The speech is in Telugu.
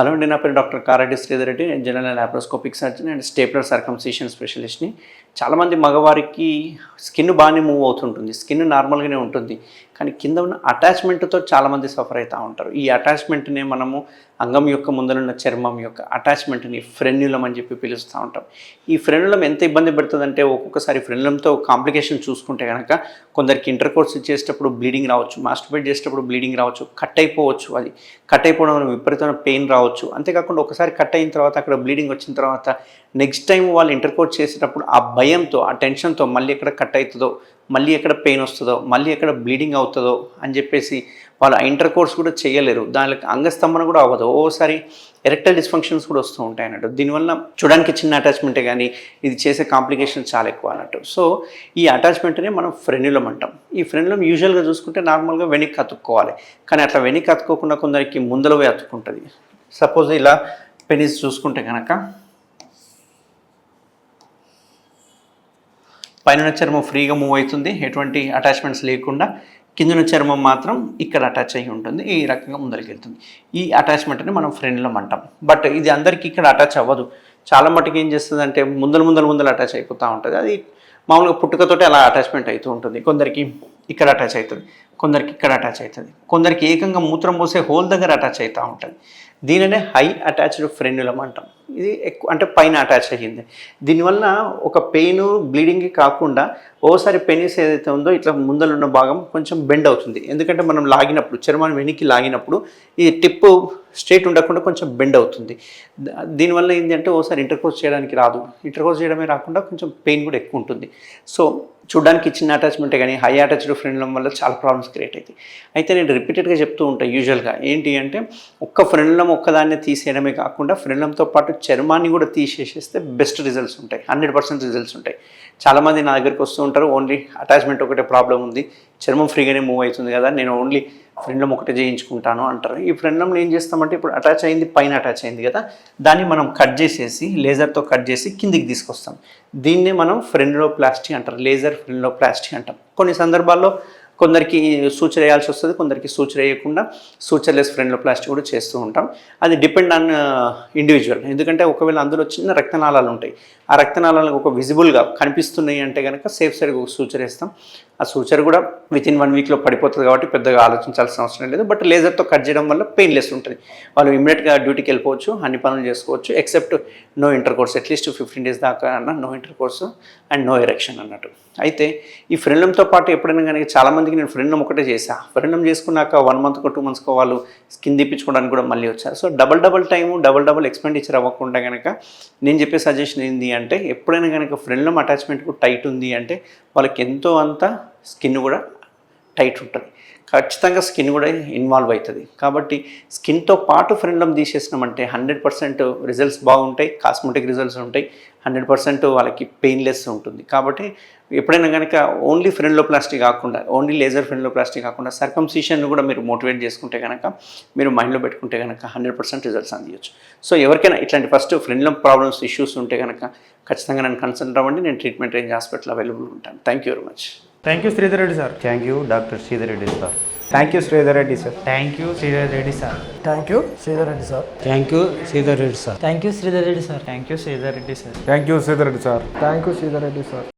హలో అండి, నా పేరు డాక్టర్ కారెడ్డి శ్రీధర్ రెడ్డి. నేను general laparoscopic surgeon and stapler circumcision స్పెషలిస్ట్ని. చాలామంది మగవారికి స్కిన్ బాగానే మూవ్ అవుతుంటుంది, స్కిన్ నార్మల్గానే ఉంటుంది, కానీ కింద ఉన్న అటాచ్మెంట్తో చాలామంది సఫర్ అవుతూ ఉంటారు. ఈ అటాచ్మెంట్ని మనము అంగం యొక్క ముందరున్న చర్మం యొక్క అటాచ్మెంట్ని ఫ్రెన్యులం అని చెప్పి పిలుస్తూ ఉంటాం. ఈ ఫ్రెన్యులం ఎంత ఇబ్బంది పెడుతుందంటే, ఒక్కొక్కసారి ఫ్రెన్యులంతో కాంప్లికేషన్ చూసుకుంటే కనుక కొందరికి ఇంటర్ కోర్స్ చేసేటప్పుడు బ్లీడింగ్ రావచ్చు, మాస్టర్బేట్ చేసేటప్పుడు బ్లీడింగ్ రావచ్చు, కట్ అయిపోవచ్చు. అది కట్ అయిపోవడం వల్ల విపరీతమైన పెయిన్ రావచ్చు. అంతేకాకుండా ఒకసారి కట్ అయిన తర్వాత అక్కడ బ్లీడింగ్ వచ్చిన తర్వాత నెక్స్ట్ టైం వాళ్ళు ఇంటర్ కోర్స్ చేసేటప్పుడు ఆ భయంతో, ఆ టెన్షన్తో మళ్ళీ ఎక్కడ కట్ అవుతుందో, మళ్ళీ ఎక్కడ పెయిన్ వస్తుందో, మళ్ళీ ఎక్కడ బ్లీడింగ్ అవుతుందో అని చెప్పేసి వాళ్ళు ఆ ఇంటర్ కోర్స్ కూడా చేయలేరు. దానికి అంగస్తంభన కూడా అవ్వదు. ఓసారి ఎరెక్టైల్ డిస్ఫంక్షన్స్ కూడా వస్తూ ఉంటాయి అన్నట్టు. దీనివల్ల చూడడానికి చిన్న అటాచ్మెంటే కానీ ఇది చేసే కాంప్లికేషన్ చాలా ఎక్కువ అన్నట్టు. సో ఈ అటాచ్మెంట్నే మనం ఫ్రెన్యులం అంటాం. ఈ ఫ్రెన్యులం యూజువల్గా చూసుకుంటే నార్మల్గా వెనక్కి అతుక్కోవాలి, కానీ అట్లా వెనక్కి అతుక్కోకుండా కొందరికి ముందర పోయి అతుక్కుంటుంది. సపోజ్ ఇలా పెనిస్ చూసుకుంటే కనుక పైన చర్మం ఫ్రీగా మూవ్ అవుతుంది, ఎటువంటి అటాచ్మెంట్స్ లేకుండా. కిందన చర్మం మాత్రం ఇక్కడ అటాచ్ అయ్యి ఉంటుంది, ఈ రకంగా ముందరికి వెళ్తుంది. ఈ అటాచ్మెంట్ని మనం ఫ్రెన్యులం అంటాం. బట్ ఇది అందరికీ ఇక్కడ అటాచ్ అవ్వదు. చాలా మటుకు ఏం చేస్తుంది అంటే ముందర అటాచ్ అయిపోతూ ఉంటుంది. అది మామూలుగా పుట్టుకతోటి అలా అటాచ్మెంట్ అవుతూ ఉంటుంది. కొందరికి ఇక్కడ అటాచ్ అవుతుంది, కొందరికి ఇక్కడ అటాచ్ అవుతుంది, కొందరికి ఏకంగా మూత్రం పోసే హోల్ దగ్గర అటాచ్ అవుతూ ఉంటుంది. దీనినే హై అటాచ్డ్ ఫ్రెన్యులం అంటాం. ఇది ఎక్కువ అంటే పైన అటాచ్ అయ్యింది. దీనివల్ల ఒక పెయిన్ బ్లీడింగ్ కాకుండా ఓసారి పెనిస్ ఏదైతే ఉందో ఇట్లా ముందలున్న భాగం కొంచెం బెండ్ అవుతుంది. ఎందుకంటే మనం లాగినప్పుడు, చర్మాన్ని వెనక్కి లాగినప్పుడు ఈ టిప్ స్ట్రేట్ ఉండకుండా కొంచెం బెండ్ అవుతుంది. దీనివల్ల ఏంటంటే ఓసారి ఇంటర్ కోర్స్ చేయడానికి రాదు. ఇంటర్ కోర్స్ చేయడమే రాకుండా కొంచెం పెయిన్ కూడా ఎక్కువ ఉంటుంది. సో చూడడానికి చిన్న అటాచ్మెంటే కానీ హై అటాచ్డ్ ఫ్రెన్యులం వల్ల చాలా ప్రాబ్లమ్స్ క్రియేట్ అవుతాయి. అయితే నేను రిపీటెడ్గా చెప్తూ ఉంటాను యూజువల్గా ఏంటి అంటే, ఒక్క ఫ్రెన్యులం ఒక్కదాన్నే తీసేయడమే కాకుండా ఫ్రెన్యులంతో పాటు చర్మాన్ని కూడా తీసేసేస్తే బెస్ట్ రిజల్ట్స్ ఉంటాయి, 100% రిజల్ట్స్ ఉంటాయి. చాలామంది నా దగ్గరికి వస్తూ ఉంటారు, ఓన్లీ అటాచ్మెంట్ ఒకటే ప్రాబ్లం ఉంది, చర్మం ఫ్రీగానే మూవ్ అవుతుంది కదా, నేను ఓన్లీ ఫ్రెన్యులం ఒకటే చేయించుకుంటాను అంటారు. ఈ ఫ్రెన్యులంలో ఏం చేస్తామంటే, ఇప్పుడు అటాచ్ అయింది, పైన అటాచ్ అయింది కదా, దాన్ని మనం కట్ చేసేసి లేజర్తో కట్ చేసి కిందికి తీసుకొస్తాం. దీన్నే మనం ఫ్రెన్యులోప్లాస్టీ అంటారు, లేజర్ ఫ్రెన్యులోప్లాస్టీ అంటాం. కొన్ని సందర్భాల్లో కొందరికి సూచర్ వేయాల్సి వస్తుంది, కొందరికి సూచర్ వేయకుండా సూచర్లెస్ ఫ్రెన్యులోప్లాస్టీ కూడా చేస్తూ ఉంటాం. అది డిపెండ్ ఆన్ ఇండివిజువల్. ఎందుకంటే ఒకవేళ అందులో చిన్న రక్తనాళాలు ఉంటాయి, ఆ రక్తనాళాలకు ఒక విజిబుల్గా కనిపిస్తున్నాయి అంటే కనుక సేఫ్ సైడ్గా ఒక సూచర్ వేస్తాం. ఆ సూచర్ కూడా వితిన్ 1 వీక్లో పడిపోతుంది కాబట్టి పెద్దగా ఆలోచించాల్సిన అవసరం లేదు. బట్ లేజర్తో కట్ చేయడం వల్ల పెయిన్లెస్ ఉంటుంది. వాళ్ళు ఇమ్మీడియట్గా డ్యూటీకి వెళ్ళిపోవచ్చు, అన్ని పనులు చేసుకోవచ్చు, except no intercourse, at least 15 days దాకా అన్న no intercourse and no erection అన్నట్టు. అయితే ఈ ఫ్రెన్యులంతో పాటు ఎప్పుడైనా కానీ చాలామందికి నేను ఫ్రెన్యులం ఒకటే చేశాను. ఫ్రెన్యులం చేసుకున్నాక 1 month 2 months వాళ్ళు స్కిన్ తీపించుకోవడానికి కూడా మళ్ళీ వచ్చారు. So double time double expenditure అవ్వకుండా కనుక నేను చెప్పే సజెషన్ ఏంటి అంటే, ఎప్పుడైనా కనుక ఫ్రెన్యులం అటాచ్మెంట్కు టైట్ ఉంది అంటే వాళ్ళకి ఎంతో అంత స్కిన్ కూడా టైట్ ఉంటుంది, ఖచ్చితంగా స్కిన్ కూడా ఇన్వాల్వ్ అవుతుంది. కాబట్టి స్కిన్తో పాటు ఫ్రెన్యులం తీసేసినామంటే 100% రిజల్ట్స్ బాగుంటాయి, కాస్మెటిక్ రిజల్ట్స్ ఉంటాయి, 100% వాళ్ళకి పెయిన్లెస్ ఉంటుంది. కాబట్టి ఎప్పుడైనా కనుక ఓన్లీ ఫ్రెన్యులోప్లాస్టీ కాకుండా, ఓన్లీ లేజర్ ఫ్రెన్యులోప్లాస్టీ కాకుండా సర్కంసిషన్ కూడా మీరు మోటివేట్ చేసుకుంటే కనుక, మీరు మైండ్లో పెట్టుకుంటే కనుక 100% రిజల్ట్స్ అందించవచ్చు. సో ఎవరికైనా ఇట్లాంటి ఫస్ట్ ఫ్రెన్యులం ప్రాబ్లమ్స్ ఇష్యూస్ ఉంటే కనుక ఖచ్చితంగా నన్ను కన్సల్ట్ అవ్వండి. నేను ట్రీట్మెంట్ రేంజ్ హాస్పిటల్ అవైలబుల్ ఉంటాను. Thank you very much. Thank you Sridhar Reddy sir. Thank you doctor Sridhar Reddy sir. Thank you Sridhar Reddy sir. Thank you Sridhar Reddy sir. Thank you Sridhar Reddy sir. Thank you Sridhar Reddy sir. Thank you Sridhar Reddy sir. Thank you Sridhar Reddy sir. Thank you Sridhar Reddy sir. Thank you Sridhar Reddy sir.